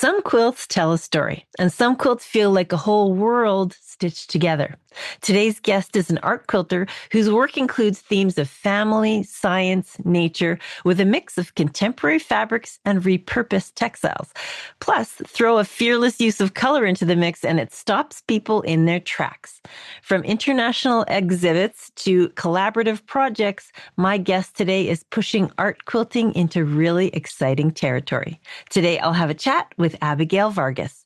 Some quilts tell a story, and some quilts feel like a whole world stitched together. Today's guest is an art quilter whose work includes themes of family, science, nature, with a mix of contemporary fabrics and repurposed textiles. Plus, throw a fearless use of color into the mix, and it stops people in their tracks. From international exhibits to collaborative projects, my guest today is pushing art quilting into really exciting territory. Today, I'll have a chat with Abigail Vargas.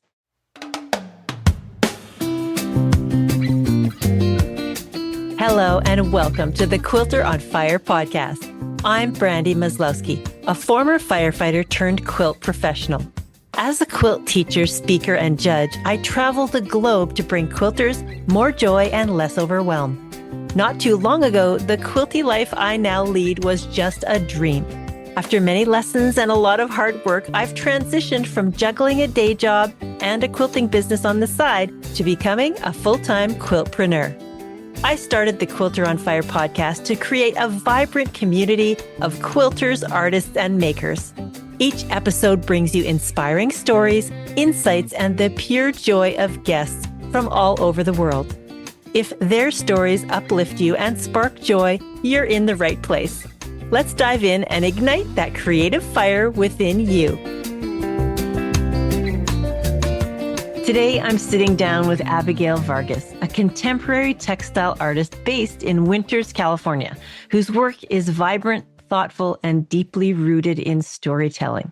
Hello and welcome to the Quilter on Fire podcast. I'm Brandy Maslowski, a former firefighter turned quilt professional. As a quilt teacher, speaker, and judge, I travel the globe to bring quilters more joy and less overwhelm. Not too long ago, the quilty life I now lead was just a dream. After many lessons and a lot of hard work, I've transitioned from juggling a day job and a quilting business on the side to becoming a full-time quiltpreneur. I started the Quilter on Fire podcast to create a vibrant community of quilters, artists, and makers. Each episode brings you inspiring stories, insights, and the pure joy of guests from all over the world. If their stories uplift you and spark joy, you're in the right place. Let's dive in and ignite that creative fire within you. Today, I'm sitting down with Abigail Vargas, a contemporary textile artist based in Winters, California, whose work is vibrant, thoughtful, and deeply rooted in storytelling.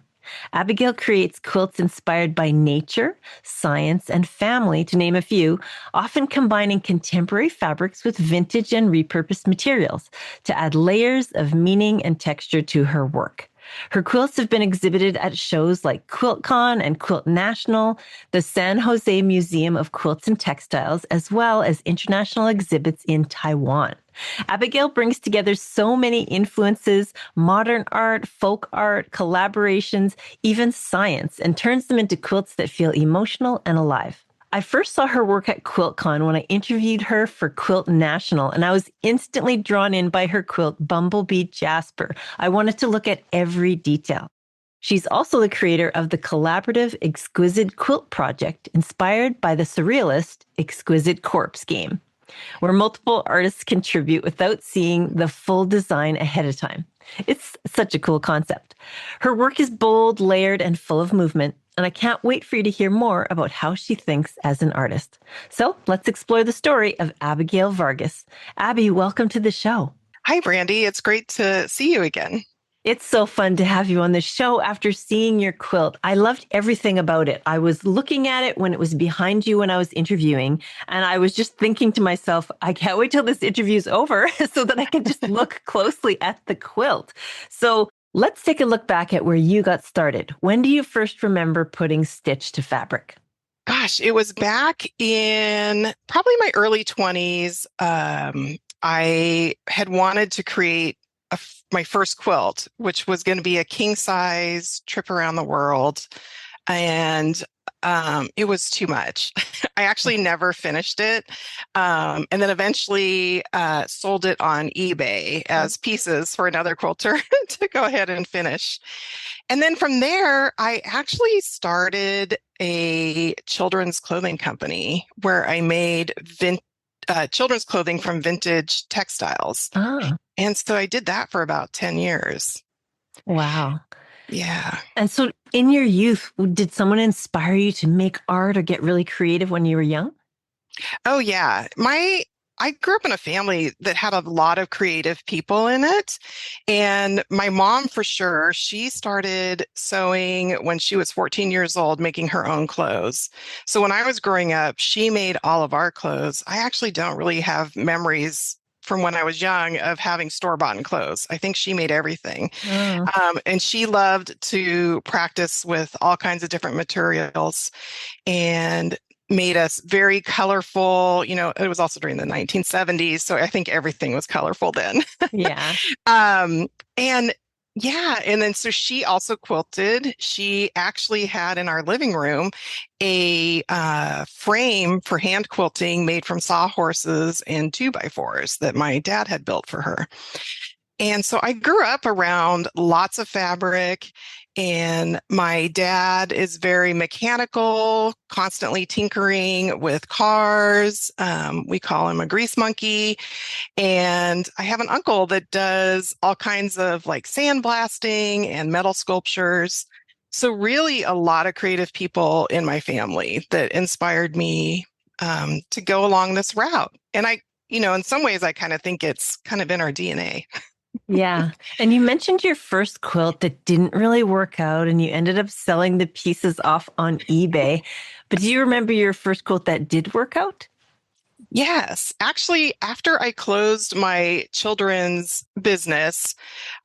Abigail creates quilts inspired by nature, science, and family, to name a few, often combining contemporary fabrics with vintage and repurposed materials to add layers of meaning and texture to her work. Her quilts have been exhibited at shows like QuiltCon and Quilt National, the San Jose Museum of Quilts and Textiles, as well as international exhibits in Taiwan. Abigail brings together so many influences, modern art, folk art, collaborations, even science, and turns them into quilts that feel emotional and alive. I first saw her work at QuiltCon when I interviewed her for Quilt National, and I was instantly drawn in by her quilt, Bumblebee Jasper. I wanted to look at every detail. She's also the creator of the collaborative Exquisite Quilt Project, inspired by the Surrealist Exquisite Corpse game, where multiple artists contribute without seeing the full design ahead of time. It's such a cool concept. Her work is bold, layered, and full of movement, and I can't wait for you to hear more about how she thinks as an artist. So let's explore the story of Abigail Vargas. Abby, welcome to the show. Hi, Brandy. It's great to see you again. It's so fun to have you on the show after seeing your quilt. I loved everything about it. I was looking at it when it was behind you when I was interviewing, and I was just thinking to myself, I can't wait till this interview's over so that I can just look closely at the quilt. So let's take a look back at where you got started. When do you first remember putting stitch to fabric? Gosh, it was back in probably my early 20s. I had wanted to create my first quilt, which was going to be a king size trip around the world. And it was too much. I actually never finished it. And then eventually sold it on eBay as pieces for another quilter to go ahead and finish. And then from there, I actually started a children's clothing company where I made children's clothing from vintage textiles. Ah. And so I did that for about 10 years. Wow. Yeah. And so in your youth, did someone inspire you to make art or get really creative when you were young? Oh, yeah. I grew up in a family that had a lot of creative people in it. And my mom, for sure, she started sewing when she was 14 years old, making her own clothes. So when I was growing up, she made all of our clothes. I actually don't really have memories from when I was young of having store-bought clothes. I think she made everything. Oh. And she loved to practice with all kinds of different materials and made us very colorful. You know, it was also during the 1970s. So I think everything was colorful then. Yeah. And yeah. And then so she also quilted. She actually had in our living room a frame for hand quilting made from sawhorses and 2x4s that my dad had built for her. And so I grew up around lots of fabric And my dad is very mechanical, constantly tinkering with cars. We call him a grease monkey. And I have an uncle that does all kinds of like sandblasting and metal sculptures. So really a lot of creative people in my family that inspired me to go along this route. And in some ways, I kind of think it's kind of in our DNA. Yeah. And you mentioned your first quilt that didn't really work out and you ended up selling the pieces off on eBay. But do you remember your first quilt that did work out? Yes, actually, after I closed my children's business,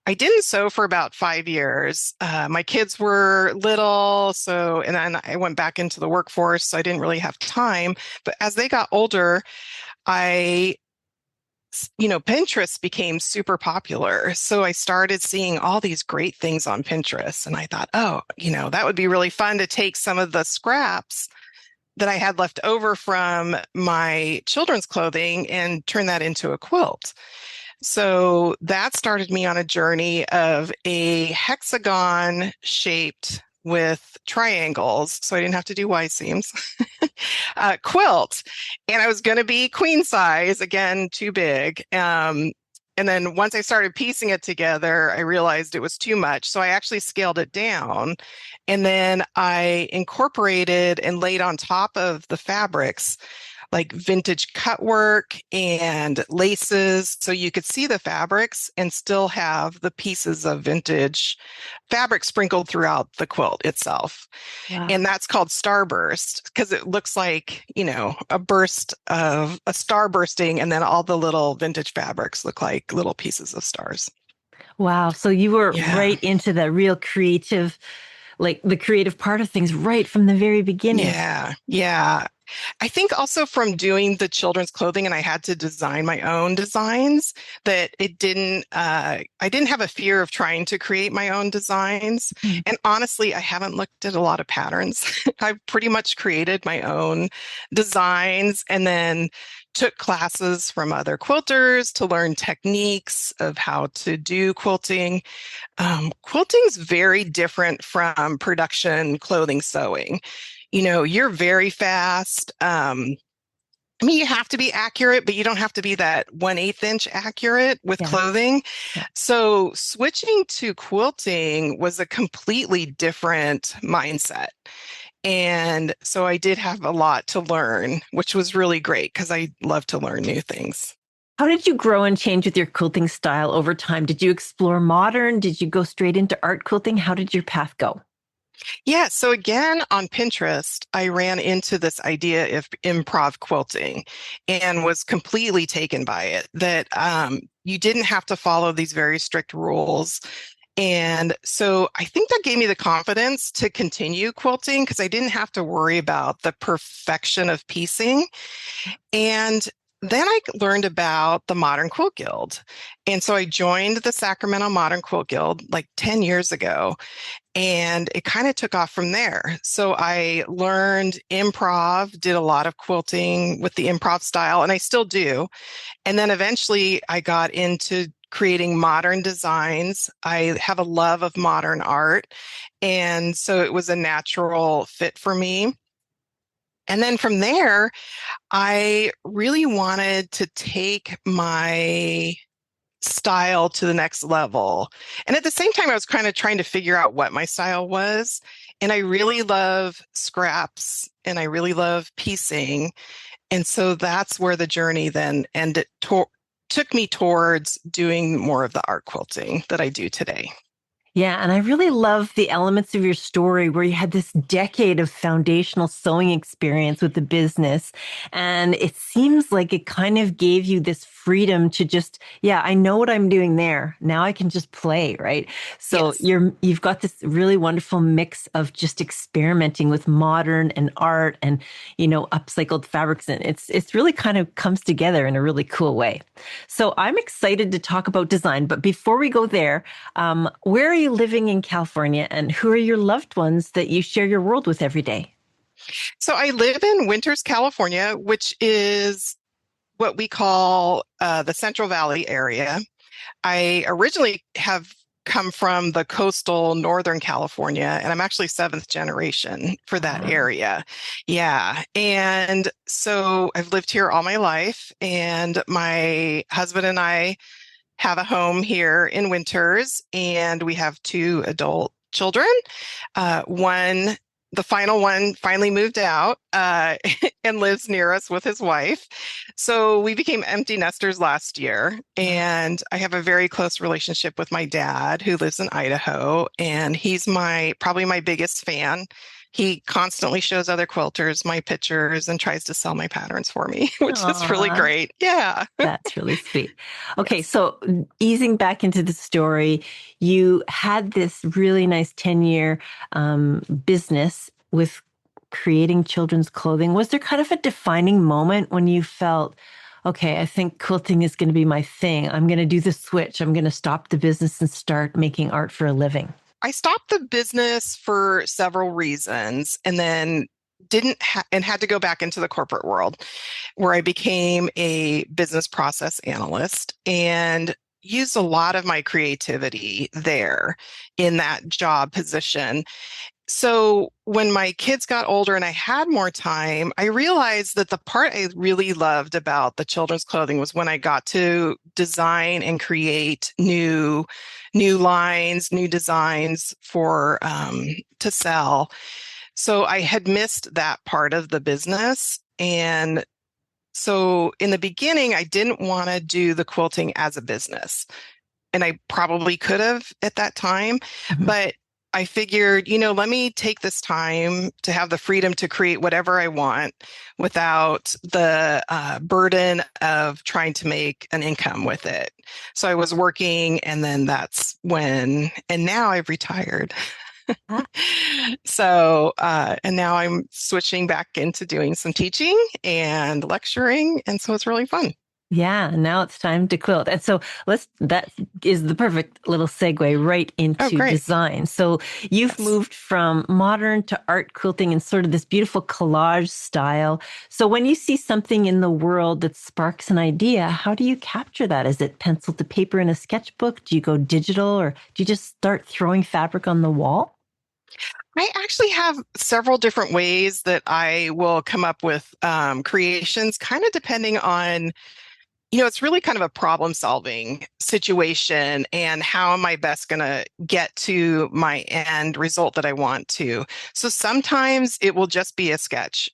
I didn't sew for about 5 years. My kids were little, and then I went back into the workforce, so I didn't really have time. But as they got older, I Pinterest became super popular. So I started seeing all these great things on Pinterest. And I thought, oh, that would be really fun to take some of the scraps that I had left over from my children's clothing and turn that into a quilt. So that started me on a journey of a hexagon shaped with triangles, so I didn't have to do Y seams, quilt. And I was going to be queen size, again, too big. And then once I started piecing it together, I realized it was too much. So I actually scaled it down. And then I incorporated and laid on top of the fabrics like vintage cut work and laces. So you could see the fabrics and still have the pieces of vintage fabric sprinkled throughout the quilt itself. Wow. And that's called starburst because it looks like, a burst of a star bursting, and then all the little vintage fabrics look like little pieces of stars. Wow. So you were Yeah. right into the real creative, like the creative part of things right from the very beginning. Yeah. Yeah. I think also from doing the children's clothing, and I had to design my own designs, that I didn't have a fear of trying to create my own designs. Mm. And honestly, I haven't looked at a lot of patterns. I've pretty much created my own designs and then took classes from other quilters to learn techniques of how to do quilting. Quilting is very different from production clothing sewing. You're very fast. You have to be accurate, but you don't have to be that 1/8 inch accurate with clothing. Yeah. So switching to quilting was a completely different mindset. And so I did have a lot to learn, which was really great because I love to learn new things. How did you grow and change with your quilting style over time? Did you explore modern? Did you go straight into art quilting? How did your path go? Yeah. So again, on Pinterest, I ran into this idea of improv quilting and was completely taken by it, that you didn't have to follow these very strict rules. And so I think that gave me the confidence to continue quilting because I didn't have to worry about the perfection of piecing. And then I learned about the Modern Quilt Guild. And so I joined the Sacramento Modern Quilt Guild like 10 years ago. And it kind of took off from there. So I learned improv, did a lot of quilting with the improv style, and I still do. And then eventually I got into creating modern designs. I have a love of modern art. And so it was a natural fit for me. And then from there, I really wanted to take my style to the next level. And at the same time, I was kind of trying to figure out what my style was. And I really love scraps and I really love piecing. And so that's where the journey then ended, took me towards doing more of the art quilting that I do today. Yeah, and I really love the elements of your story where you had this decade of foundational sewing experience with the business. And it seems like it kind of gave you this freedom to just, I know what I'm doing there. Now I can just play, right? So Yes. you've got this really wonderful mix of just experimenting with modern and art and, upcycled fabrics. And it's really kind of comes together in a really cool way. So I'm excited to talk about design. But before we go there, where are you living in California and who are your loved ones that you share your world with every day? So I live in Winters, California, which is what we call the Central Valley area. I originally have come from the coastal Northern California, and I'm actually seventh generation for that Wow. area. Yeah. And so I've lived here all my life, and my husband and I have a home here in Winters, and we have two adult children. One, the final one, finally moved out and lives near us with his wife. So we became empty nesters last year, and I have a very close relationship with my dad, who lives in Idaho, and he's probably my biggest fan. He constantly shows other quilters my pictures and tries to sell my patterns for me, which is really Aw, great. Yeah. that's really sweet. Okay, Yes. so easing back into the story, you had this really nice 10-year business with creating children's clothing. Was there kind of a defining moment when you felt, okay, I think quilting is going to be my thing. I'm going to do the switch. I'm going to stop the business and start making art for a living? I stopped the business for several reasons, and then and had to go back into the corporate world, where I became a business process analyst and used a lot of my creativity there in that job position. So when my kids got older and I had more time, I realized that the part I really loved about the children's clothing was when I got to design and create new lines, new designs for to sell. So I had missed that part of the business. And so in the beginning, I didn't want to do the quilting as a business. And I probably could have at that time, Mhm. but I figured, let me take this time to have the freedom to create whatever I want without the burden of trying to make an income with it. So I was working, and then and now I've retired. Ah, So, and now I'm switching back into doing some teaching and lecturing. And so it's really fun. yeah, now it's time to quilt. And so that is the perfect little segue right Oh, into great. design. So you've Yes. moved from modern to art quilting in sort of this beautiful collage style. So when you see something in the world that sparks an idea, how do you capture that? Is it pencil to paper in a sketchbook? Do you go digital, or do you just start throwing fabric on the wall? I actually have several different ways that I will come up with creations, kind of depending on, it's really kind of a problem solving situation, and how am I best going to get to my end result that I want to. So sometimes it will just be a sketch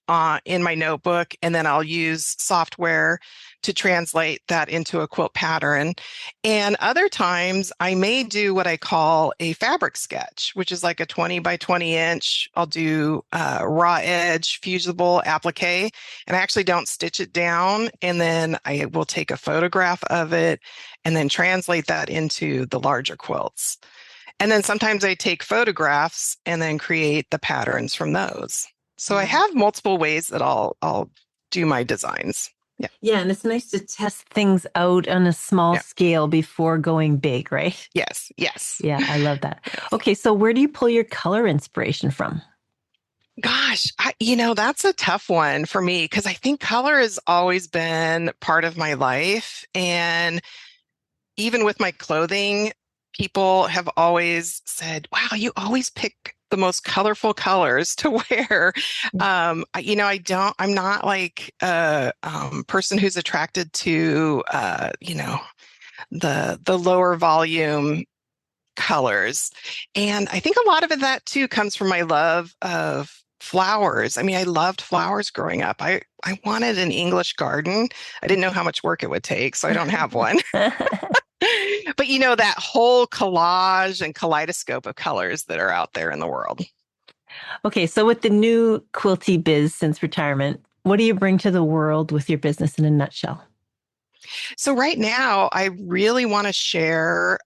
in my notebook, and then I'll use software to translate that into a quilt pattern. And other times I may do what I call a fabric sketch, which is like a 20 by 20 inch. I'll do raw edge fusible applique, and I actually don't stitch it down. And then I will take a photograph of it and then translate that into the larger quilts. And then sometimes I take photographs and then create the patterns from those. So I have multiple ways that I'll do my designs. Yeah. Yeah, and it's nice to test things out on a small Yeah. scale before going big, right? Yes. Yes. Yeah, I love that. Yes. Okay, so where do you pull your color inspiration from? Gosh, that's a tough one for me, because I think color has always been part of my life. And even with my clothing, people have always said, wow, you always pick the most colorful colors to wear. I'm not like a person who's attracted to, the lower volume colors. And I think a lot of that too comes from my love of flowers. I mean, I loved flowers growing up. I wanted an English garden. I didn't know how much work it would take, so I don't have one. But that whole collage and kaleidoscope of colors that are out there in the world. Okay, so with the new quilty biz since retirement, what do you bring to the world with your business in a nutshell? So right now, I really want to share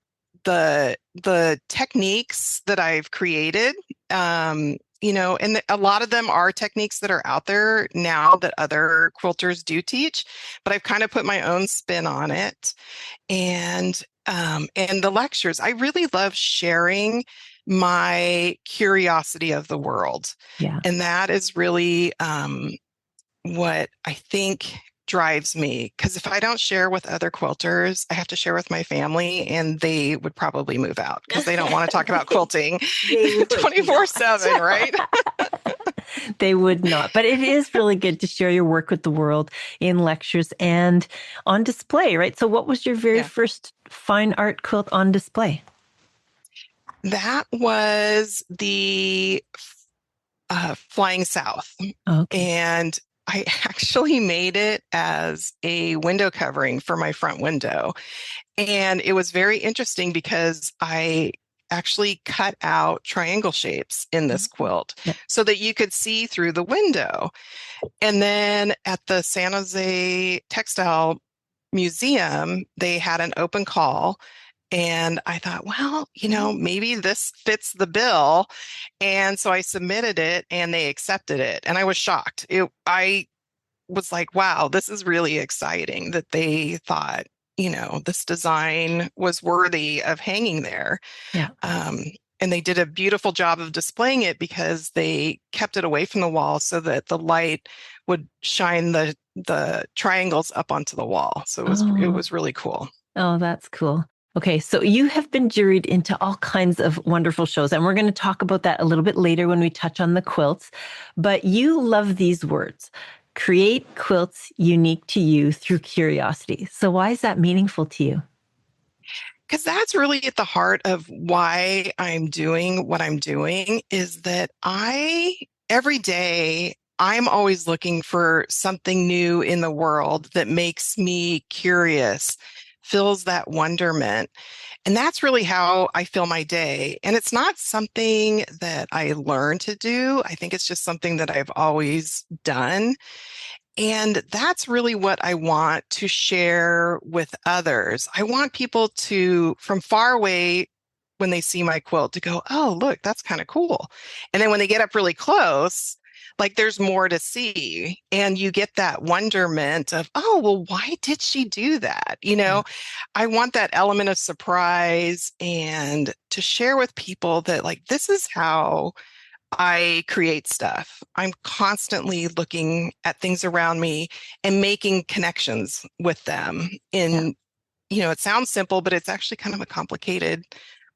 the techniques that I've created. And a lot of them are techniques that are out there now that other quilters do teach, but I've kind of put my own spin on it. And the lectures, I really love sharing my curiosity of the world. Yeah. And that is really what I think drives me, because if I don't share with other quilters, I have to share with my family, and they would probably move out because they don't want to talk about quilting They would 24/7, not. right? They would not. But it is really good to share your work with the world in lectures and on display, right? So, what was your very Yeah. first fine art quilt on display? That was the Flying South. Okay. And I actually made it as a window covering for my front window. And it was very interesting because I actually cut out triangle shapes in this quilt so that you could see through the window. And then at the San Jose Textile Museum, they had an open call. And I thought, well, maybe this fits the bill. And so I submitted it and they accepted it. And I was shocked. I was like, wow, this is really exciting that they thought, this design was worthy of hanging there. Yeah. And they did a beautiful job of displaying it because they kept it away from the wall so that the light would shine the triangles up onto the wall. So it was really cool. Oh, that's cool. Okay, so you have been juried into all kinds of wonderful shows, and we're going to talk about that a little bit later when we touch on the quilts. But you love these words: create quilts unique to you through curiosity. So why is that meaningful to you? Because that's really at the heart of why I'm doing what I'm doing, is that every day, I'm always looking for something new in the world that makes me curious, fills that wonderment. And that's really how I fill my day. And it's not something that I learned to do. I think it's just something that I've always done. And that's really what I want to share with others. I want people to, from far away, when they see my quilt, to go, oh, look, that's kind of cool. And then when they get up really close, like there's more to see. And you get that wonderment of, oh, well, why did she do that? I want that element of surprise and to share with people that, like, this is how I create stuff. I'm constantly looking at things around me and making connections with them. It sounds simple, but it's actually kind of a complicated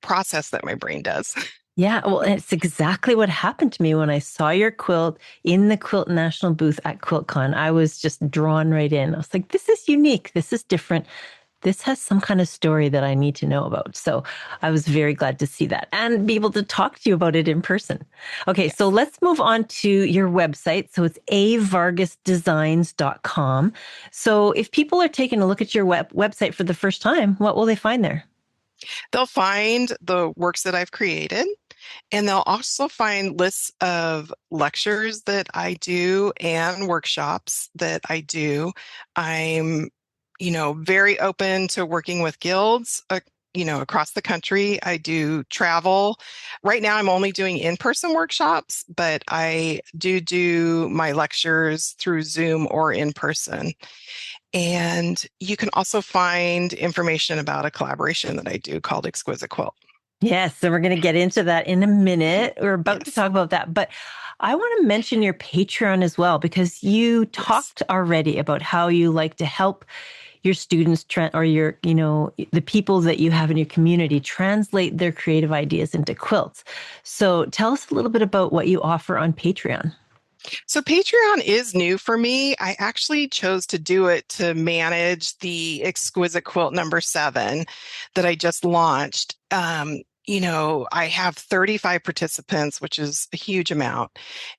process that my brain does. Yeah, well, it's exactly what happened to me when I saw your quilt in the Quilt National booth at QuiltCon. I was just drawn right in. I was like, this is unique. This is different. This has some kind of story that I need to know about. So I was very glad to see that and be able to talk to you about it in person. Okay, so let's move on to your website. So it's avargasdesigns.com. So if people are taking a look at your website for the first time, what will they find there? They'll find the works that I've created, and they'll also find lists of lectures that I do and workshops that I do. I'm, very open to working with guilds, across the country. I do travel. Right now, I'm only doing in-person workshops, but I do my lectures through Zoom or in person. And you can also find information about a collaboration that I do called Exquisite Quilt. Yes, and we're going to get into that in a minute. We're about to talk about that. But I want to mention your Patreon as well, because you talked already about how you like to help your students or your, the people that you have in your community translate their creative ideas into quilts. So tell us a little bit about what you offer on Patreon. So Patreon is new for me. I actually chose to do it to manage the Exquisite Quilt #7 that I just launched. I have 35 participants, which is a huge amount.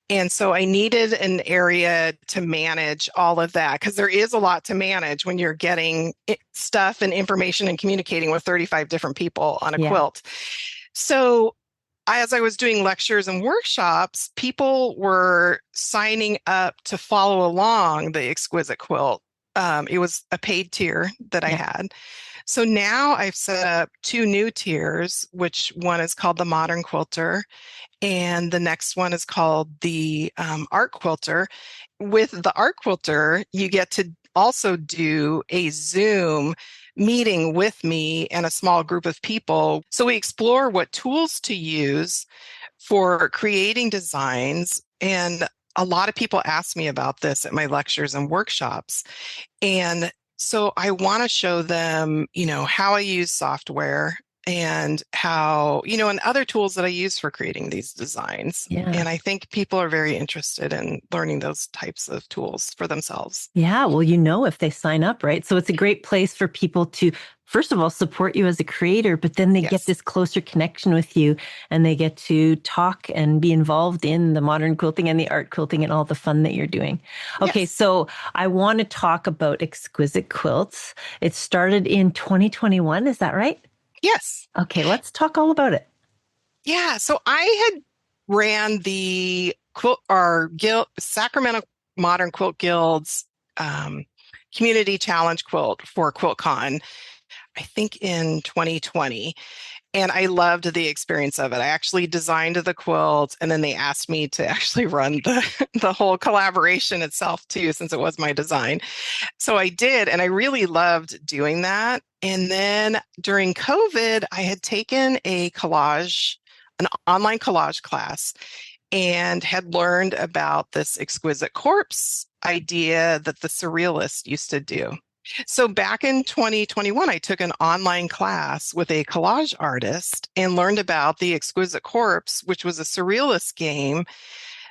And so I needed an area to manage all of that, because there is a lot to manage when you're getting stuff and information and communicating with 35 different people on a quilt. So as I was doing lectures and workshops, people were signing up to follow along the Exquisite Quilt. It was a paid tier that I had. So now I've set up 2 new tiers, which one is called the Modern Quilter, and the next one is called the Art Quilter. With the Art Quilter, you get to also do a Zoom meeting with me and a small group of people. So we explore what tools to use for creating designs. And a lot of people ask me about this at my lectures and workshops. And so I want to show them, how I use software and how, and other tools that I use for creating these designs. Yeah. And I think people are very interested in learning those types of tools for themselves. Yeah. Well, if they sign up, right? So it's a great place for people to, first of all, support you as a creator, but then they get this closer connection with you and they get to talk and be involved in the modern quilting and the art quilting and all the fun that you're doing. Okay. Yes. So I want to talk about Exquisite Quilts. It started in 2021. Is that right? Yes. Okay. Let's talk all about it. Yeah. So I had ran the Sacramento Modern Quilt Guild's community challenge quilt for QuiltCon, I think in 2020. And I loved the experience of it. I actually designed the quilt, and then they asked me to actually run the whole collaboration itself too, since it was my design. So I did, and I really loved doing that. And then during COVID, I had taken an online collage class, and had learned about this Exquisite Corpse idea that the Surrealist used to do. So back in 2021, I took an online class with a collage artist and learned about the Exquisite Corpse, which was a Surrealist game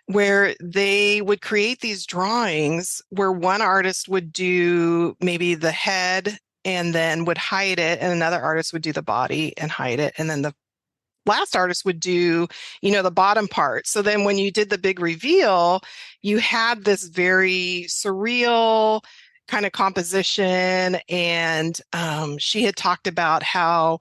where they would create these drawings where one artist would do maybe the head and then would hide it, and another artist would do the body and hide it, and then the last artist would do, the bottom part. So then when you did the big reveal, you had this very surreal kind of composition. And she had talked about how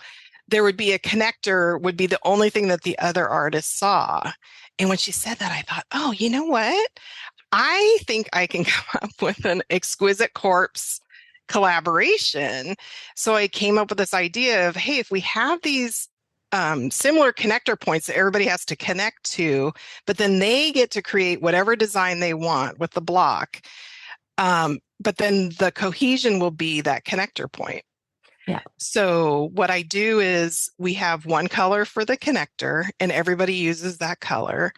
there would be a connector would be the only thing that the other artist saw. And when she said that, I thought, oh, you know what? I think I can come up with an Exquisite Corpse collaboration. So I came up with this idea of, hey, if we have these similar connector points that everybody has to connect to, but then they get to create whatever design they want with the block. But then the cohesion will be that connector point. Yeah. So what I do is we have one color for the connector, and everybody uses that color.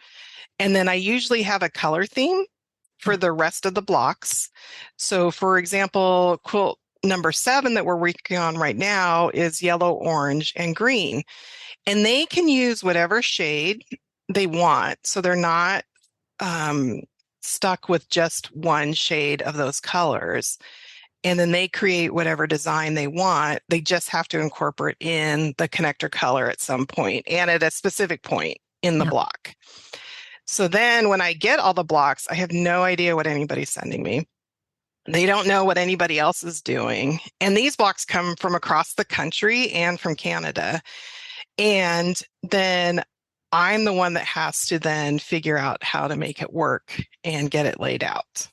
And then I usually have a color theme for the rest of the blocks. So for example, quilt number 7 that we're working on right now is yellow, orange, and green. And they can use whatever shade they want. So they're not stuck with just one shade of those colors. And then they create whatever design they want. They just have to incorporate in the connector color at some point and at a specific point in the block. So then when I get all the blocks, I have no idea what anybody's sending me. They don't know what anybody else is doing. And these blocks come from across the country and from Canada. And then I'm the one that has to then figure out how to make it work and get it laid out.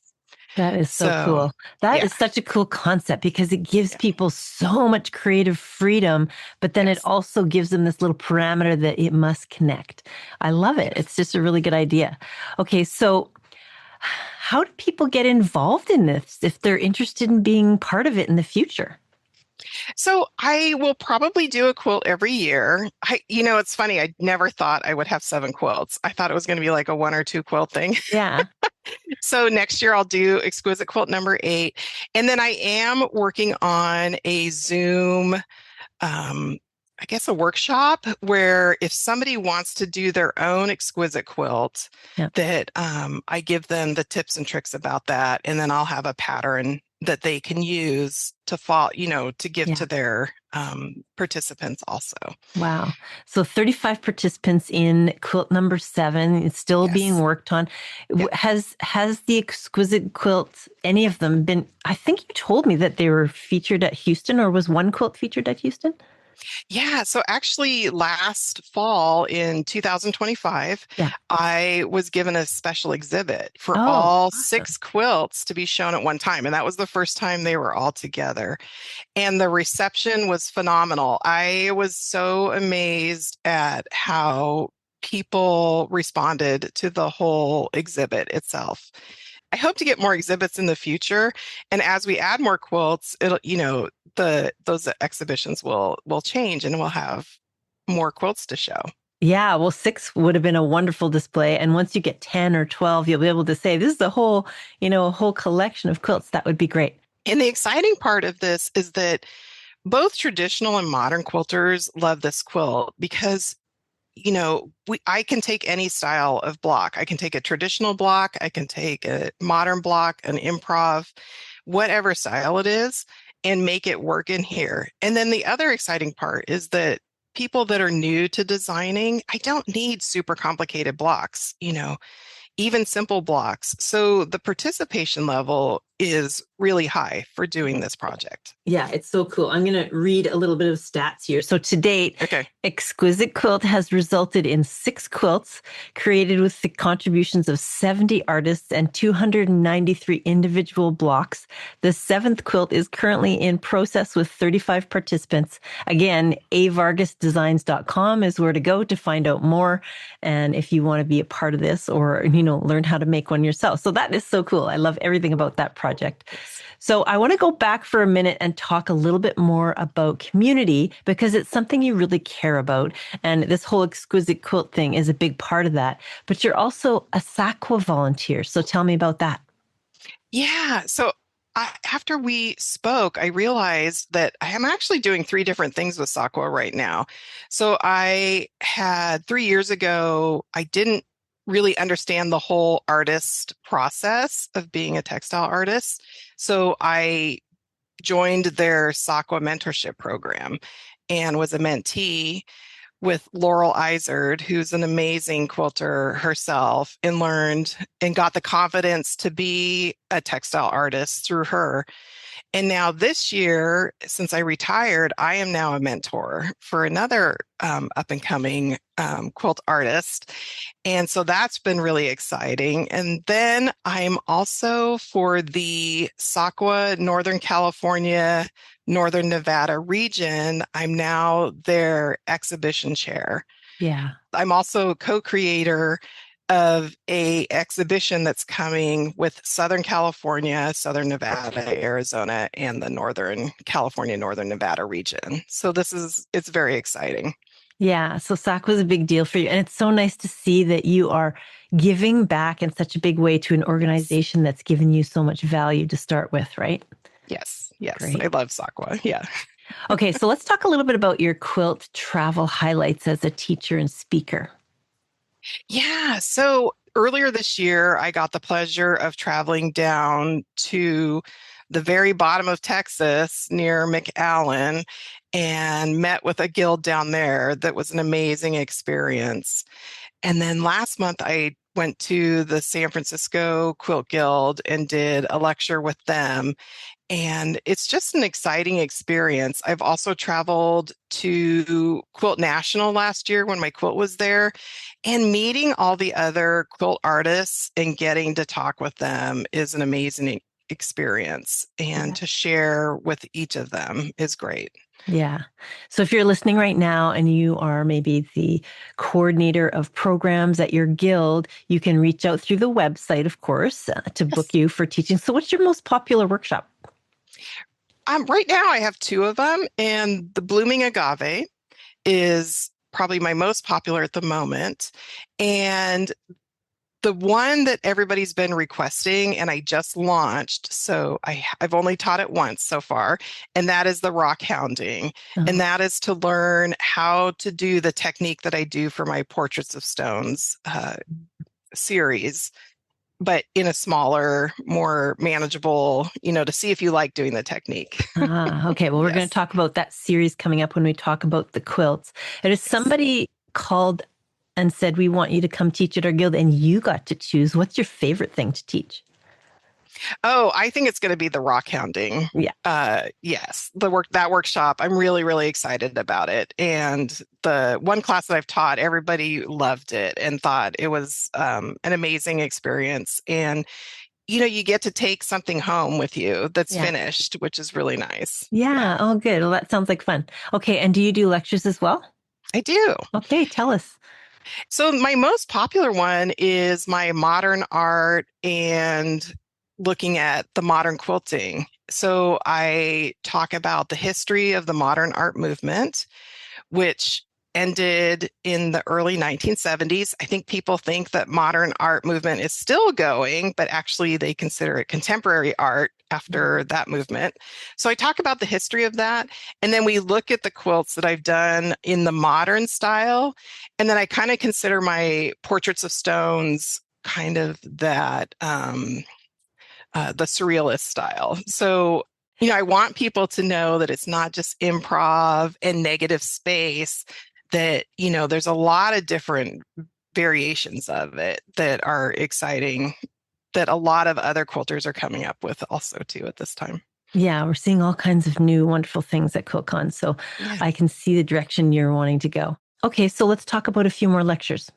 That is so cool. That is such a cool concept because it gives people so much creative freedom, but then it also gives them this little parameter that it must connect. I love it. It's just a really good idea. Okay, so how do people get involved in this if they're interested in being part of it in the future? So I will probably do a quilt every year. It's funny. I never thought I would have 7 quilts. I thought it was going to be like a 1 or 2 quilt thing. Yeah. So next year I'll do Exquisite Quilt number 8. And then I am working on a Zoom, a workshop where if somebody wants to do their own exquisite quilt, that I give them the tips and tricks about that. And then I'll have a pattern that they can use to follow, to give to their participants also. Wow. So 35 participants in quilt number 7. It's still being worked on. Has the Exquisite Quilt, any of them been, I think you told me that they were featured at Houston, or was one quilt featured at Houston? Yeah. So actually last fall in 2025, I was given a special exhibit for all 6 quilts to be shown at one time. And that was the first time they were all together. And the reception was phenomenal. I was so amazed at how people responded to the whole exhibit itself. I hope to get more exhibits in the future. And as we add more quilts, it'll, those exhibitions will change and we'll have more quilts to show. Yeah, well, 6 would have been a wonderful display. And once you get 10 or 12, you'll be able to say, this is a whole, a whole collection of quilts. That would be great. And the exciting part of this is that both traditional and modern quilters love this quilt because I can take any style of block. I can take a traditional block, I can take a modern block, an improv, whatever style it is, and make it work in here. And then the other exciting part is that people that are new to designing, I don't need super complicated blocks, even simple blocks. So the participation level is really high for doing this project. Yeah, it's so cool. I'm going to read a little bit of stats here. So to date, Okay. Exquisite Quilt has resulted in 6 quilts created with the contributions of 70 artists and 293 individual blocks. The 7th quilt is currently in process with 35 participants. Again, avargasdesigns.com is where to go to find out more. And if you want to be a part of this or, learn how to make one yourself. So that is so cool. I love everything about that project. So I want to go back for a minute and talk a little bit more about community because it's something you really care about. And this whole Exquisite Quilt thing is a big part of that. But you're also a SAQA volunteer. So tell me about that. Yeah. So after we spoke, I realized that I am actually doing 3 different things with SAQA right now. So I had 3 years ago, I didn't really understand the whole artist process of being a textile artist. So I joined their SAQA mentorship program and was a mentee with Laurel Izard, who's an amazing quilter herself, and learned and got the confidence to be a textile artist through her. And now this year, since I retired, I am now a mentor for another up and coming quilt artist. And so that's been really exciting. And then I'm also for the SAQA Northern California, Northern Nevada region. I'm now their exhibition chair. Yeah. I'm also co-creator of a exhibition that's coming with Southern California, Southern Nevada, Arizona, and the Northern California, Northern Nevada region. So it's very exciting. Yeah. So SAQA was a big deal for you. And it's so nice to see that you are giving back in such a big way to an organization that's given you so much value to start with, right? Yes. Yes. Great. I love SAQA. Yeah. Okay. So let's talk a little bit about your quilt travel highlights as a teacher and speaker. Yeah. So earlier this year, I got the pleasure of traveling down to the very bottom of Texas near McAllen and met with a guild down there that was an amazing experience. And then last month, I went to the San Francisco Quilt Guild and did a lecture with them. And it's just an exciting experience. I've also traveled to Quilt National last year when my quilt was there, and meeting all the other quilt artists and getting to talk with them is an amazing experience. And to share with each of them is great. Yeah. So if you're listening right now and you are maybe the coordinator of programs at your guild, you can reach out through the website, of course, to book you for teaching. So what's your most popular workshop? Right now, I have 2 of them, and the Blooming Agave is probably my most popular at the moment. And the one that everybody's been requesting, and I just launched, so I've only taught it once so far, and that is the rock hounding. Oh. And that is to learn how to do the technique that I do for my Portraits of Stones series, but in a smaller, more manageable, to see if you like doing the technique. Okay. Well, we're going to talk about that series coming up when we talk about the quilts. There's somebody called and said, we want you to come teach at our guild, and you got to choose. What's your favorite thing to teach? Oh, I think it's going to be the rock hounding. Yeah. Yes, that workshop. I'm really, really excited about it. And the one class that I've taught, everybody loved it and thought it was an amazing experience. And you get to take something home with you that's finished, which is really nice. Yeah. Oh, good. Well, that sounds like fun. Okay. And do you do lectures as well? I do. Okay. Tell us. So my most popular one is my modern art and looking at the modern quilting. So I talk about the history of the modern art movement, which ended in the early 1970s. I think people think that modern art movement is still going, but actually they consider it contemporary art after that movement. So I talk about the history of that. And then we look at the quilts that I've done in the modern style. And then I kind of consider my portraits of stones kind of that, the surrealist style. So, I want people to know that it's not just improv and negative space, that, there's a lot of different variations of it that are exciting, that a lot of other quilters are coming up with also too at this time. Yeah, we're seeing all kinds of new wonderful things at QuiltCon. So Yeah. I can see the direction you're wanting to go. Okay, so let's talk about a few more lectures.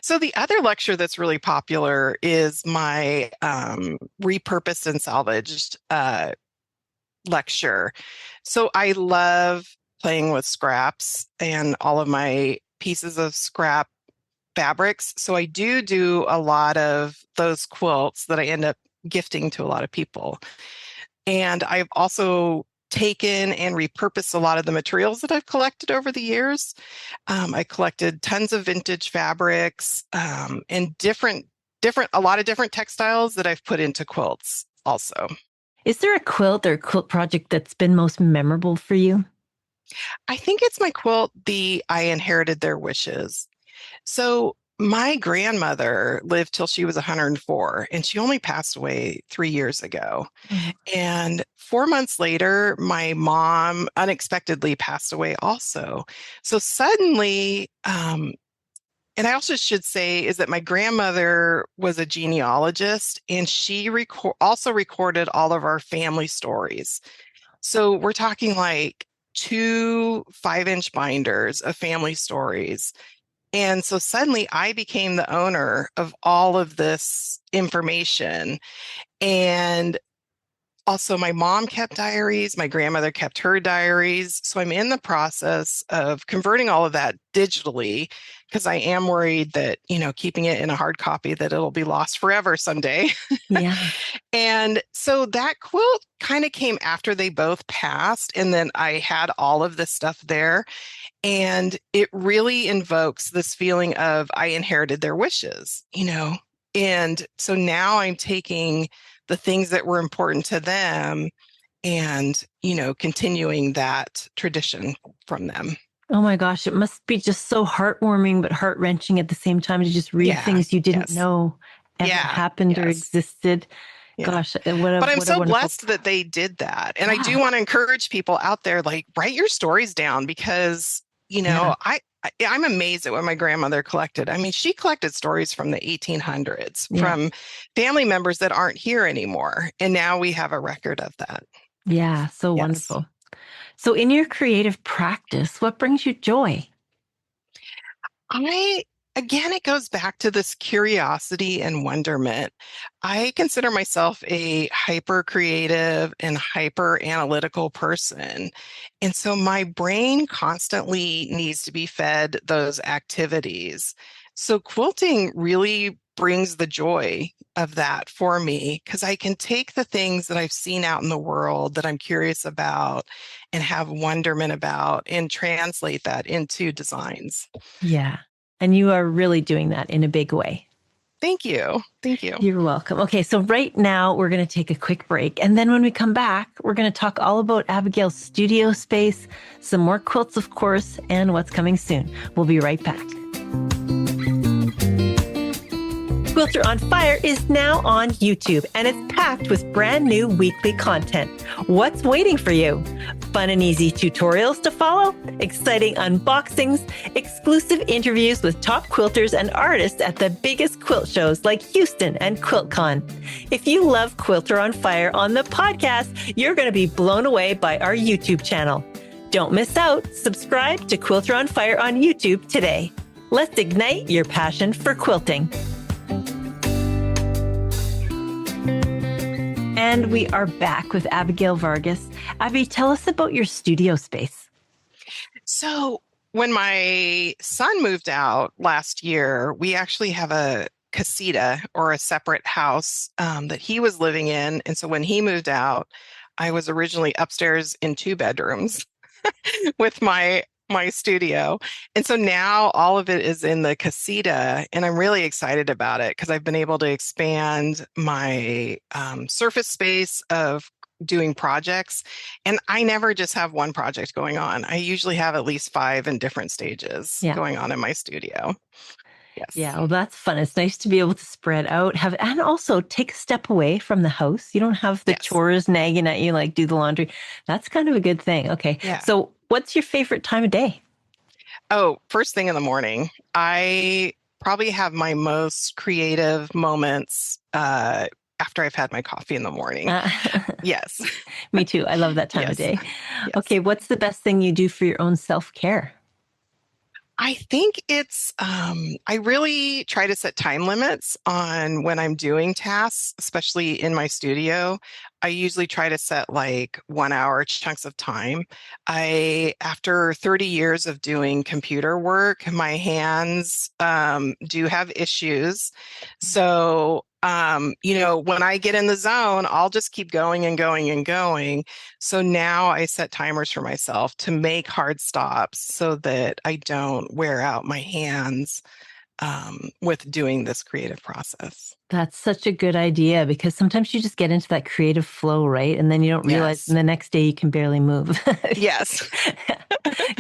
So the other lecture that's really popular is my repurposed and salvaged lecture. So I love playing with scraps and all of my pieces of scrap fabrics. So I do a lot of those quilts that I end up gifting to a lot of people. And I've also taken and repurposed a lot of the materials that I've collected over the years. I collected tons of vintage fabrics and a lot of different textiles that I've put into quilts also. Is there a quilt or quilt project that's been most memorable for you? I think it's my quilt, I Inherited Their Wishes. So my grandmother lived till she was 104, and she only passed away 3 years ago. Mhm. And 4 months later, my mom unexpectedly passed away also. So suddenly, and I also should say is that my grandmother was a genealogist, and she also recorded all of our family stories. So we're talking like 2 5-inch binders of family stories. And so suddenly I became the owner of all of this information. And also, my mom kept diaries, my grandmother kept her diaries. So I'm in the process of converting all of that digitally, because I am worried that, keeping it in a hard copy, that it'll be lost forever someday. Yeah. And so that quilt kind of came after they both passed. And then I had all of this stuff there. And it really invokes this feeling of I inherited their wishes, And so now I'm taking the things that were important to them and, continuing that tradition from them. Oh my gosh, it must be just so heartwarming, but heart-wrenching at the same time to just read things you didn't know ever happened or existed. Yeah. Gosh, but I'm so blessed that they did that. And I do want to encourage people out there, like, write your stories down, because, I'm amazed at what my grandmother collected. I mean, she collected stories from the 1800s from family members that aren't here anymore. And now we have a record of that. Yeah, so wonderful. So in your creative practice, what brings you joy? Again, it goes back to this curiosity and wonderment. I consider myself a hyper creative and hyper analytical person. And so my brain constantly needs to be fed those activities. So quilting really brings the joy of that for me, because I can take the things that I've seen out in the world that I'm curious about and have wonderment about and translate that into designs. Yeah. And you are really doing that in a big way. Thank you. Thank you. You're welcome. Okay, so right now we're going to take a quick break. And then when we come back, we're going to talk all about Abigail's studio space, some more quilts, of course, and what's coming soon. We'll be right back. Quilter on Fire is now on YouTube, and it's packed with brand new weekly content. What's waiting for you? Fun and easy tutorials to follow, exciting unboxings, exclusive interviews with top quilters and artists at the biggest quilt shows like Houston and QuiltCon. If you love Quilter on Fire on the podcast, you're going to be blown away by our YouTube channel. Don't miss out. Subscribe to Quilter on Fire on YouTube today. Let's ignite your passion for quilting. And we are back with Abigail Vargas. Abby, tell us about your studio space. So when my son moved out last year, we actually have a casita, or a separate house that he was living in. And so when he moved out, I was originally upstairs in 2 bedrooms with my my studio. And so now all of it is in the casita, and I'm really excited about it because I've been able to expand my surface space of doing projects. And I never just have one project going on. I usually have at least 5 in different stages Yeah. going on in my studio. Yes. Yeah, well, that's fun. It's nice to be able to spread out, have, and also take a step away from the house. You don't have the Yes. chores nagging at you, like do the laundry. That's kind of a good thing. Okay. Yeah. So, what's your favorite time of day? Oh, first thing in the morning. I probably have my most creative moments after I've had my coffee in the morning. Yes. Me too. I love that time of Yes. day. Yes. Okay, what's the best thing you do for your own self-care? I think it's, I really try to set time limits on when I'm doing tasks, especially in my studio. I usually try to set like 1 hour chunks of time. After 30 years of doing computer work, my hands do have issues. So, when I get in the zone, I'll just keep going and going and going. So now I set timers for myself to make hard stops so that I don't wear out my hands with doing this creative process. That's such a good idea because sometimes you just get into that creative flow, right? And then you don't realize Yes. and the next day you can barely move. Yes.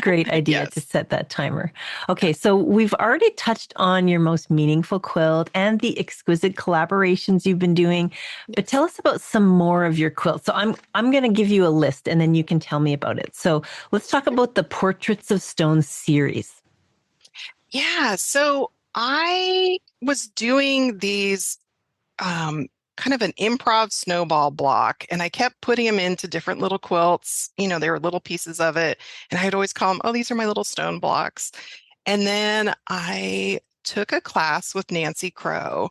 Great idea to Yes. set that timer. Okay, so we've already touched on your most meaningful quilt and the exquisite collaborations you've been doing, but tell us about some more of your quilts. So I'm going to give you a list and then you can tell me about it. So let's talk about the Portraits of Stone series. Yeah. So I was doing these kind of an improv snowball block, and I kept putting them into different little quilts. They were little pieces of it, and I'd always call them, oh, these are my little stone blocks. And then I took a class with Nancy Crow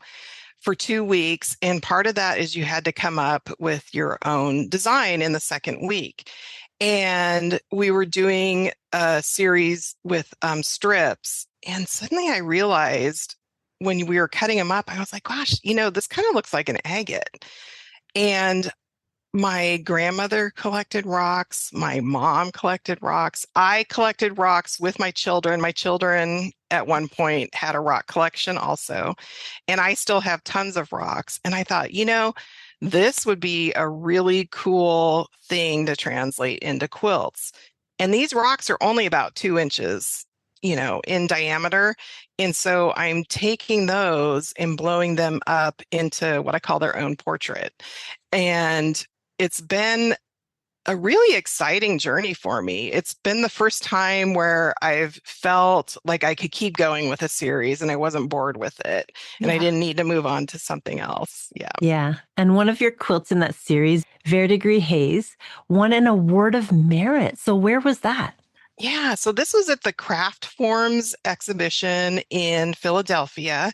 for 2 weeks, and part of that is you had to come up with your own design in the second week. And we were doing a series with strips, and suddenly I realized when we were cutting them up, I was like, gosh, this kind of looks like an agate. And my grandmother collected rocks. My mom collected rocks. I collected rocks with my children. My children at one point had a rock collection also. And I still have tons of rocks. And I thought, this would be a really cool thing to translate into quilts. And these rocks are only about 2 inches, in diameter. And so I'm taking those and blowing them up into what I call their own portrait. And it's been a really exciting journey for me. It's been the first time where I've felt like I could keep going with a series and I wasn't bored with it. And I didn't need to move on to something else. Yeah. Yeah. And one of your quilts in that series, Verdigris Haze, won an award of merit. So where was that? Yeah, so this was at the Craft Forms exhibition in Philadelphia.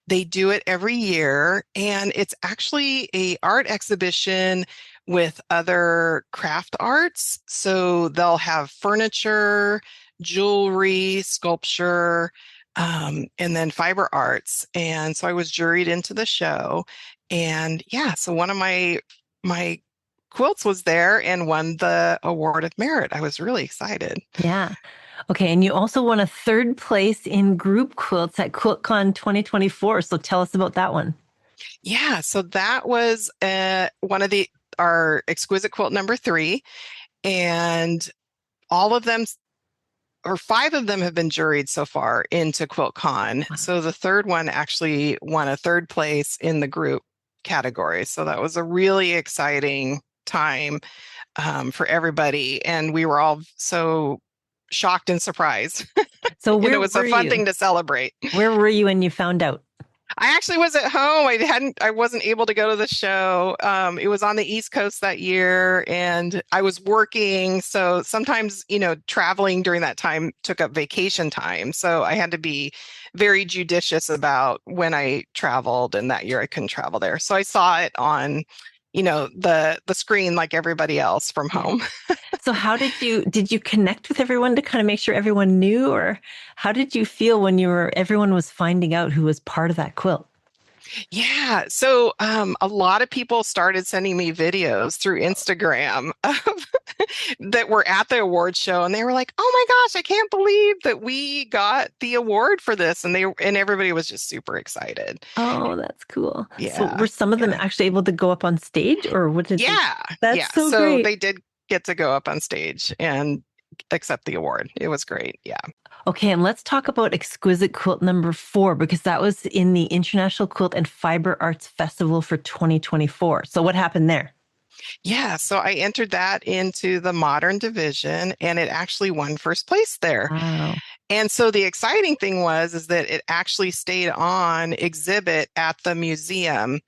They do it every year, and it's actually an art exhibition with other craft arts. So they'll have furniture, jewelry, sculpture, and then fiber arts. And so I was juried into the show. And yeah, so one of my quilts was there and won the award of merit. I was really excited. Yeah. Okay. And you also won a 3rd place in group quilts at QuiltCon 2024. So tell us about that one. Yeah. So that was one of our exquisite quilt number 3. And all of them, or 5 of them, have been juried so far into QuiltCon. Wow. So the 3rd one actually won a 3rd place in the group category. So that was a really exciting time for everybody. And we were all so shocked and surprised. So it was a fun thing to celebrate. Where were you when you found out? I actually was at home. I wasn't able to go to the show. It was on the East Coast that year and I was working. So sometimes, traveling during that time took up vacation time. So I had to be very judicious about when I traveled, and that year I couldn't travel there. So I saw it on, the screen like everybody else from home. So how did you connect with everyone to kind of make sure everyone knew, or how did you feel when everyone was finding out who was part of that quilt? Yeah. So a lot of people started sending me videos through Instagram of that were at the award show, and they were like, "Oh my gosh, I can't believe that we got the award for this." And everybody was just super excited. Oh, that's cool. So Yeah. were some of them Yeah. actually able to go up on stage, or what did they? Yeah. That's Yeah. so So great. they did get to go up on stage and accept the award. It was great. Yeah. Okay, and let's talk about Exquisite Quilt number 4 because that was in the International Quilt and Fiber Arts Festival for 2024. So what happened there? Yeah, so I entered that into the modern division and it actually won first place there. Wow. And so the exciting thing was is that it actually stayed on exhibit at the museum.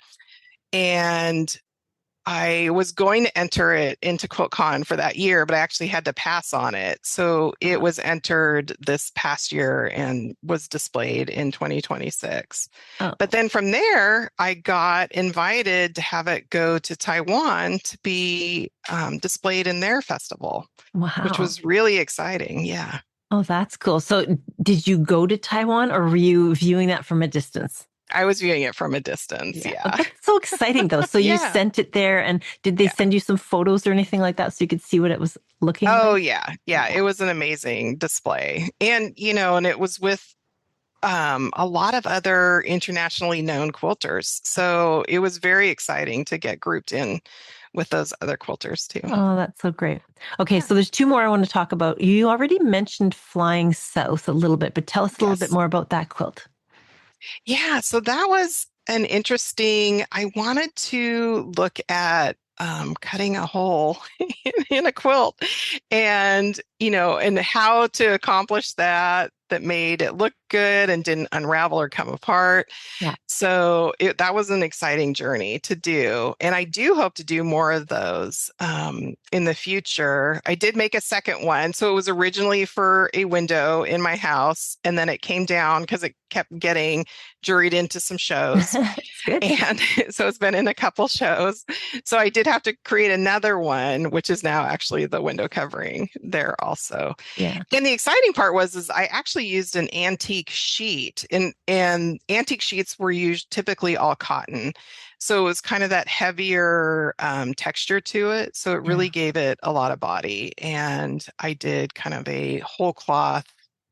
And I was going to enter it into QuiltCon for that year, but I actually had to pass on it. So it was entered this past year and was displayed in 2026. Oh, But then from there, I got invited to have it go to Taiwan to be displayed in their festival, which wow. was really exciting. Yeah. Oh, that's cool. So did you go to Taiwan or were you viewing that from a distance? I was viewing it from a distance. Yeah. Oh, Yeah. that's so exciting though. So you Yeah. sent it there and did they Yeah. send you some photos or anything like that so you could see what it was looking Oh, like? yeah. Yeah. It was an amazing display. And, and it was with a lot of other internationally known quilters. So it was very exciting to get grouped in with those other quilters too. Oh, that's so great. Okay, Yeah. so there's two more I want to talk about. You already mentioned Flying South a little bit, but tell us a little bit Yes. more about that quilt. Yeah. So that was an interesting, I wanted to look at cutting a hole in a quilt and how to accomplish that made it look good and didn't unravel or come apart. Yeah. So that was an exciting journey to do. And I do hope to do more of those in the future. I did make a second one. So it was originally for a window in my house. And then it came down because it kept getting juried into some shows. It's good. And so it's been in a couple shows. So I did have to create another one, which is now actually the window covering there also. Yeah. And the exciting part is I actually used an antique sheet and antique sheets were used typically all cotton. So it was kind of that heavier texture to it. So it really gave it a lot of body. And I did kind of a whole cloth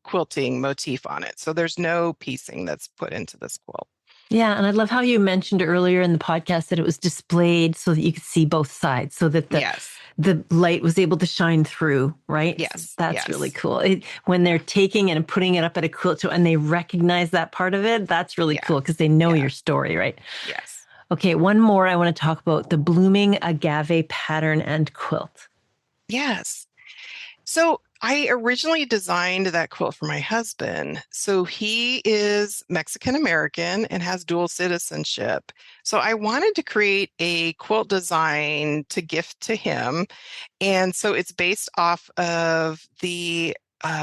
quilting motif on it. So there's no piecing that's put into this quilt. Yeah, and I love how you mentioned earlier in the podcast that it was displayed so that you could see both sides, so that the light was able to shine through, right? Yes. That's really cool. When they're taking it and putting it up at a quilt show and they recognize that part of it, that's really cool because they know your story, right? Yes. Okay, one more I want to talk about, the blooming agave pattern and quilt. Yes. So I originally designed that quilt for my husband. So he is Mexican American and has dual citizenship. So I wanted to create a quilt design to gift to him. And so it's based off of the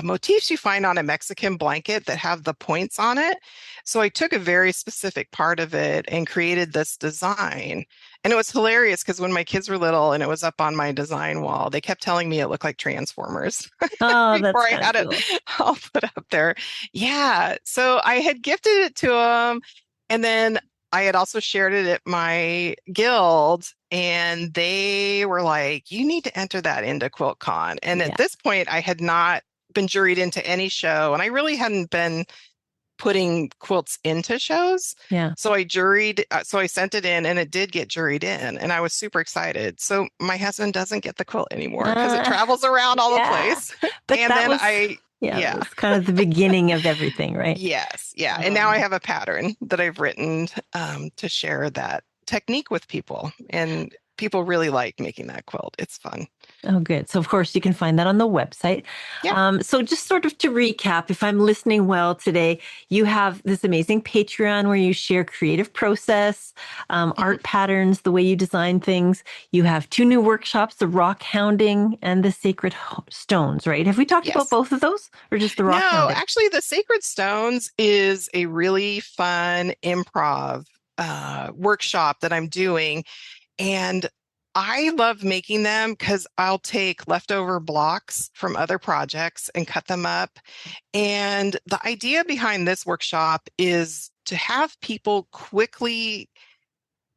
motifs you find on a Mexican blanket that have the points on it. So I took a very specific part of it and created this design. And it was hilarious because when my kids were little and it was up on my design wall, they kept telling me it looked like Transformers Oh, before that's I had cool. it all put up there. Yeah. So I had gifted it to him. And then I had also shared it at my guild and they were like, you need to enter that into QuiltCon. And at this point, I had not been juried into any show and I really hadn't been putting quilts into shows. Yeah. So I sent it in and it did get juried in and I was super excited. So my husband doesn't get the quilt anymore because it travels around all the place. But and then it was kind of the beginning of everything, right? Yes. Yeah. And now I have a pattern that I've written to share that technique with people. And people really like making that quilt. It's fun. Oh, good. So, of course, you can find that on the website. Yeah. So just sort of to recap, if I'm listening well today, you have this amazing Patreon where you share creative process, art patterns, the way you design things. You have 2 new workshops, the rock hounding and the sacred stones, right? Have we talked about both of those or just the rock hounding? No, actually, the sacred stones is a really fun improv workshop that I'm doing. And I love making them because I'll take leftover blocks from other projects and cut them up. And the idea behind this workshop is to have people quickly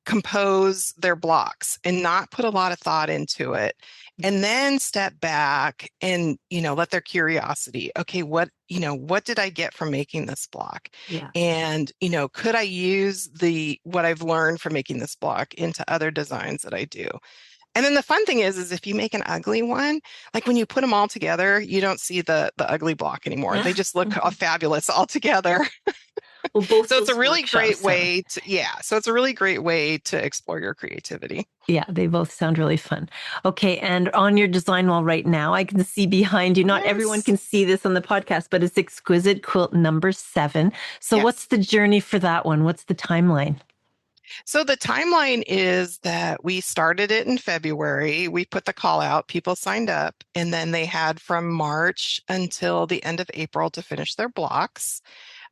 compose their blocks and not put a lot of thought into it, and then step back and let their curiosity, okay, what did I get from making this block? Yeah. And could I use what I've learned from making this block into other designs that I do? And then the fun thing is if you make an ugly one, like when you put them all together, you don't see the ugly block anymore. They just look fabulous all together. Well, both So it's a those really great workshops way to, so it's a really great way to explore your creativity. Yeah, they both sound really fun. Okay, and on your design wall right now, I can see behind you, not everyone can see this on the podcast, but it's Exquisite Quilt number 7. So what's the journey for that one? What's the timeline? So the timeline is that we started it in February. We put the call out, people signed up, and then they had from March until the end of April to finish their blocks.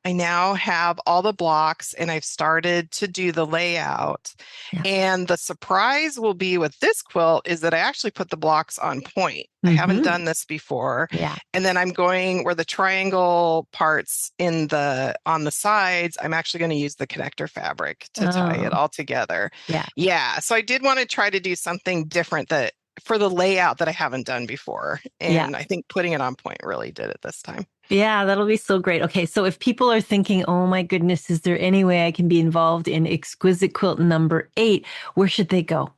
I now have all the blocks and I've started to do the layout. Yeah. And the surprise will be with this quilt is that I actually put the blocks on point. I haven't done this before. Yeah. And then I'm going where the triangle parts on the sides, I'm actually going to use the connector fabric to tie it all together. Yeah. Yeah. So I did want to try to do something different for the layout that I haven't done before. And I think putting it on point really did it this time. Yeah, that'll be so great. Okay, so if people are thinking, oh my goodness, is there any way I can be involved in Exquisite Quilt number 8? Where should they go?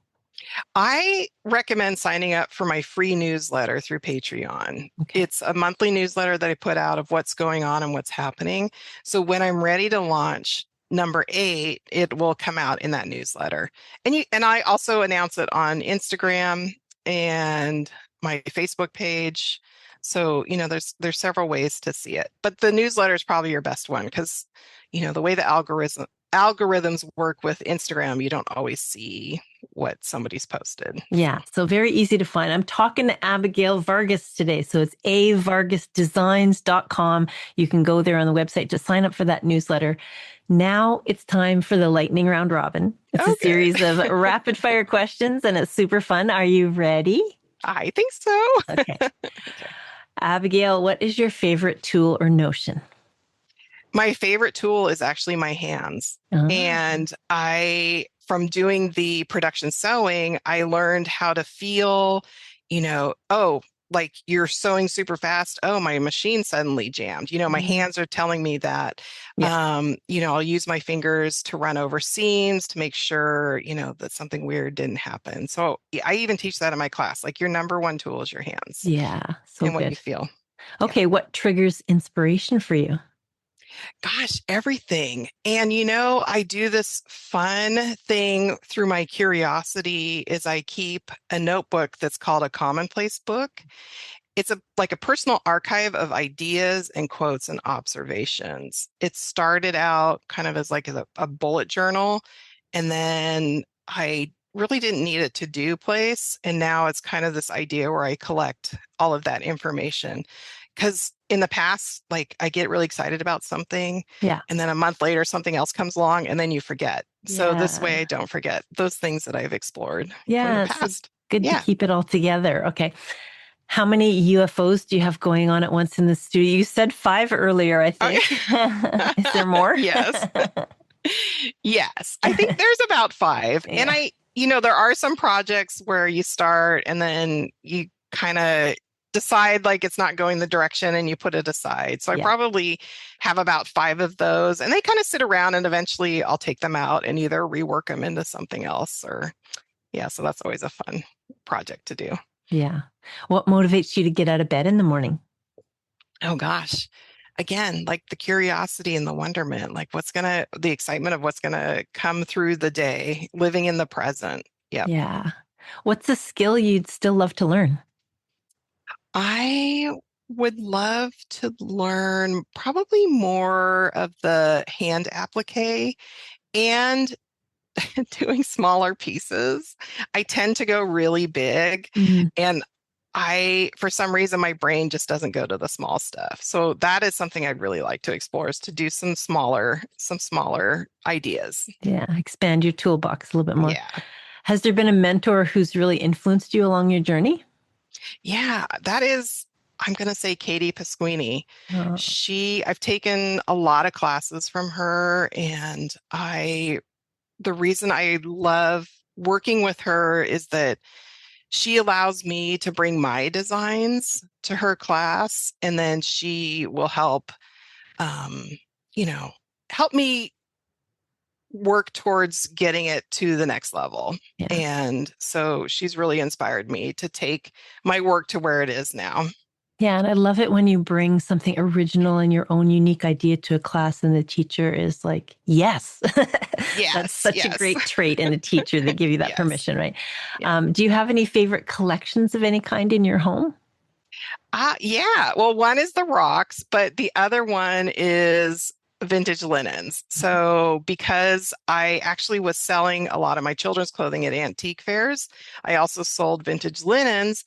I recommend signing up for my free newsletter through Patreon. Okay. It's a monthly newsletter that I put out of what's going on and what's happening. So when I'm ready to launch number 8, it will come out in that newsletter. And I also announce it on Instagram and my Facebook page. So, there's several ways to see it, but the newsletter is probably your best one because, the way the algorithms work with Instagram, you don't always see what somebody's posted. Yeah, so very easy to find. I'm talking to Abigail Vargas today. So it's avargasdesigns.com. You can go there on the website to sign up for that newsletter. Now it's time for the lightning round robin. It's a series of rapid fire questions and it's super fun. Are you ready? I think so. Okay. Abigail, what is your favorite tool or notion? My favorite tool is actually my hands. And from doing the production sewing, I learned how to feel, like you're sewing super fast. Oh, my machine suddenly jammed. My hands are telling me that. Yeah. I'll use my fingers to run over seams to make sure, that something weird didn't happen. So I even teach that in my class. Like your number one tool is your hands. Yeah. So and good. what you feel. Okay. Yeah. What triggers inspiration for you? Gosh, everything. And, I do this fun thing through my curiosity is I keep a notebook that's called a commonplace book. It's like a personal archive of ideas and quotes and observations. It started out kind of as like a bullet journal. And then I really didn't need it to do place. And now it's kind of this idea where I collect all of that information. Because in the past, like I get really excited about something. Yeah. And then a month later, something else comes along and then you forget. So this way I don't forget those things that I've explored from the past. Good to keep it all together. Okay. How many UFOs do you have going on at once in the studio? You said 5 earlier, I think. Okay. Is there more? Yes. Yes. I think there's about 5. Yeah. And there are some projects where you start and then you kind of decide like it's not going the direction and you put it aside. So I probably have about 5 of those and they kind of sit around and eventually I'll take them out and either rework them into something else or so that's always a fun project to do. Yeah. What motivates you to get out of bed in the morning? Oh gosh. Again, like the curiosity and the wonderment, like the excitement of what's going to come through the day, living in the present. Yeah. What's a skill you'd still love to learn? I would love to learn probably more of the hand applique and doing smaller pieces. I tend to go really big and for some reason, my brain just doesn't go to the small stuff. So that is something I'd really like to explore is to do some smaller ideas. Yeah. Expand your toolbox a little bit more. Yeah. Has there been a mentor who's really influenced you along your journey? Yeah, that is I'm going to say Katie Pasquini. Oh, I've taken a lot of classes from her, and the reason I love working with her is that she allows me to bring my designs to her class, and then she will um, help me work towards getting it to the next level. yeah. And so she's really inspired me to take my work to where it is now. Yeah, and I love it when you bring something original and your own unique idea to a class, and the teacher is like, yes. That's Yes, such a yes. great trait in a teacher. They give you that Yes. permission, right? Yeah. Do you have any favorite collections of any kind in your home? Yeah. Well, one is the rocks, but the other one is vintage linens. So because I actually was selling a lot of my children's clothing at antique fairs, I also sold vintage linens.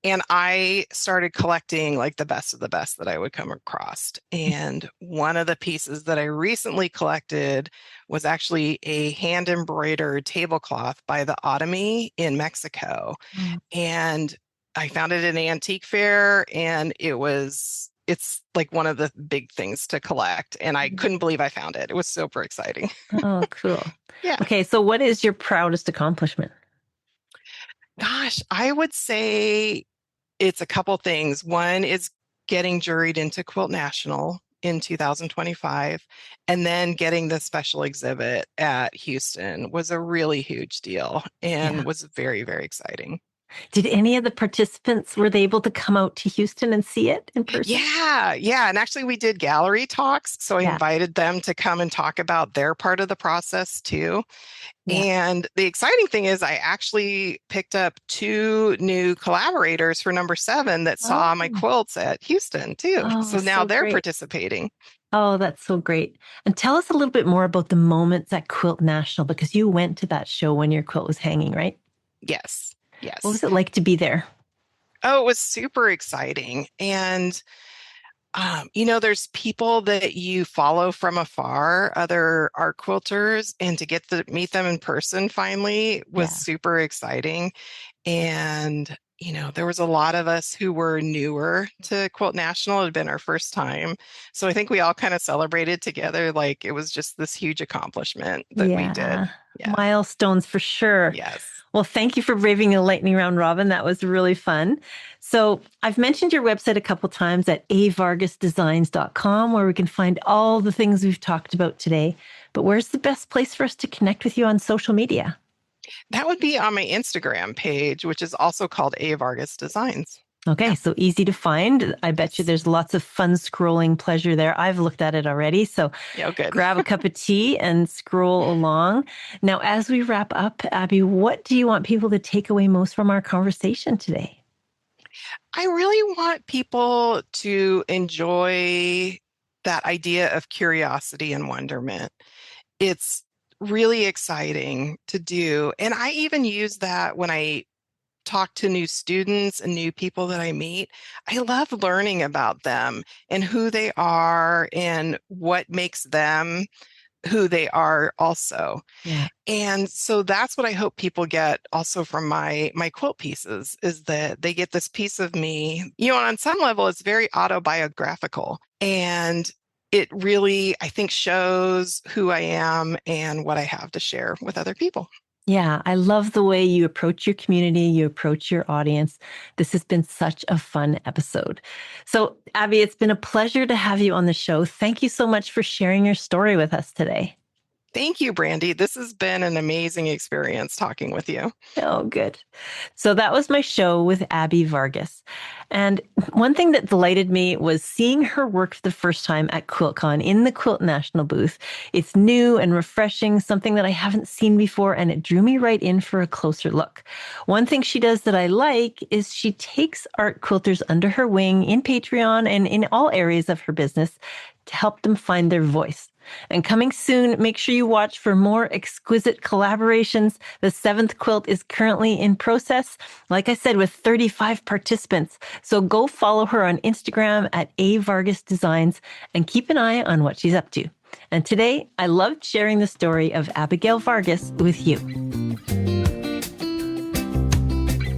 And I started collecting like the best of the best that I would come across. And one of the pieces that I recently collected was actually a hand embroidered tablecloth by the Otomi in Mexico. Mm. And I found it at an antique fair, and it's like one of the big things to collect. And I couldn't believe I found it. It was super exciting. Oh, cool. Yeah. Okay, so what is your proudest accomplishment? Gosh, I would say it's a couple things. One is getting juried into Quilt National in 2025, and then getting the special exhibit at Houston was a really huge deal and Yeah. was very, very exciting. Did any of the participants, were they able to come out to Houston and see it in person? Yeah. And actually, we did gallery talks. So I Yeah. invited them to come and talk about their part of the process too. Yeah. And the exciting thing is, I actually picked up 2 new collaborators for number 7 that saw my Oh. quilts at Houston too. Oh, So now so they're great. participating. Oh, that's so great. And tell us a little bit more about the moments at Quilt National, because you went to that show when your quilt was hanging, right? Yes. What was Yes. it like to be there? Oh, it was super exciting. And there's people that you follow from afar, other art quilters, and to get to meet them in person finally was Yeah. super exciting. And, there was a lot of us who were newer to Quilt National. It had been our first time. So I think we all kind of celebrated together. Like it was just this huge accomplishment that we did. Yeah. Yeah. Milestones for sure. Yes. Well, thank you for braving a lightning round, Robin. That was really fun. So I've mentioned your website a couple times at avargasdesigns.com, where we can find all the things we've talked about today. But where's the best place for us to connect with you on social media? That would be on my Instagram page, which is also called A Vargas Designs. Okay, Yeah. so easy to find. I bet you there's lots of fun scrolling pleasure there. I've looked at it already. So Yeah, good. grab a cup of tea and scroll along. Now, as we wrap up, Abby, what do you want people to take away most from our conversation today? I really want people to enjoy that idea of curiosity and wonderment. It's really exciting to do. And I even use that when I talk to new students and new people that I meet. I love learning about them and who they are and what makes them who they are also. Yeah. And so that's what I hope people get also from my quilt pieces, is that they get this piece of me. On some level, it's very autobiographical. And it really, I think, shows who I am and what I have to share with other people. Yeah, I love the way you approach your community, you approach your audience. This has been such a fun episode. So, Abby, it's been a pleasure to have you on the show. Thank you so much for sharing your story with us today. Thank you, Brandy. This has been an amazing experience talking with you. Oh, good. So that was my show with Abby Vargas. And one thing that delighted me was seeing her work for the first time at QuiltCon in the Quilt National booth. It's new and refreshing, something that I haven't seen before, and it drew me right in for a closer look. One thing she does that I like is she takes art quilters under her wing in Patreon and in all areas of her business to help them find their voice. And coming soon, make sure you watch for more exquisite collaborations. The 7th quilt is currently in process, like I said, with 35 participants. So go follow her on Instagram at @avargasdesigns and keep an eye on what she's up to. And today, I loved sharing the story of Abigail Vargas with you.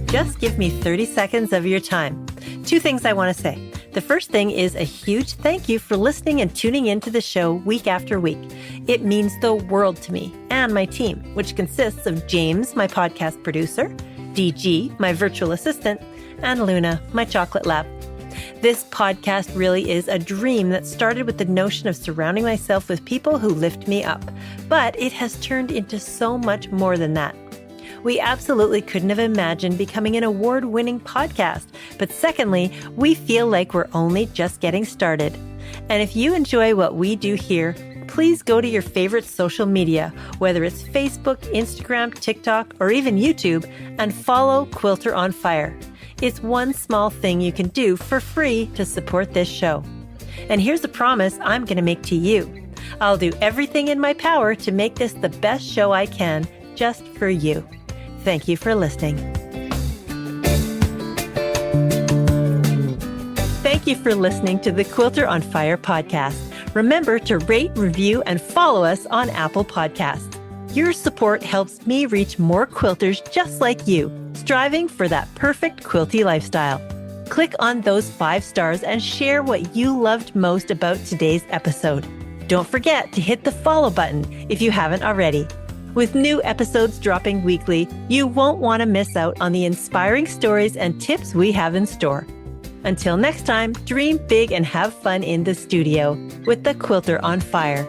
Just give me 30 seconds of your time. Two things I want to say. The first thing is a huge thank you for listening and tuning into the show week after week. It means the world to me and my team, which consists of James, my podcast producer, DG, my virtual assistant, and Luna, my chocolate lab. This podcast really is a dream that started with the notion of surrounding myself with people who lift me up, but it has turned into so much more than that. We absolutely couldn't have imagined becoming an award-winning podcast. But secondly, we feel like we're only just getting started. And if you enjoy what we do here, please go to your favorite social media, whether it's Facebook, Instagram, TikTok, or even YouTube, and follow Quilter on Fire. It's one small thing you can do for free to support this show. And here's a promise I'm going to make to you. I'll do everything in my power to make this the best show I can, just for you. Thank you for listening. Thank you for listening to the Quilter on Fire podcast. Remember to rate, review, and follow us on Apple Podcasts. Your support helps me reach more quilters just like you, striving for that perfect quilty lifestyle. Click on those 5 stars and share what you loved most about today's episode. Don't forget to hit the follow button if you haven't already. With new episodes dropping weekly, you won't want to miss out on the inspiring stories and tips we have in store. Until next time, dream big and have fun in the studio with the Quilter on Fire.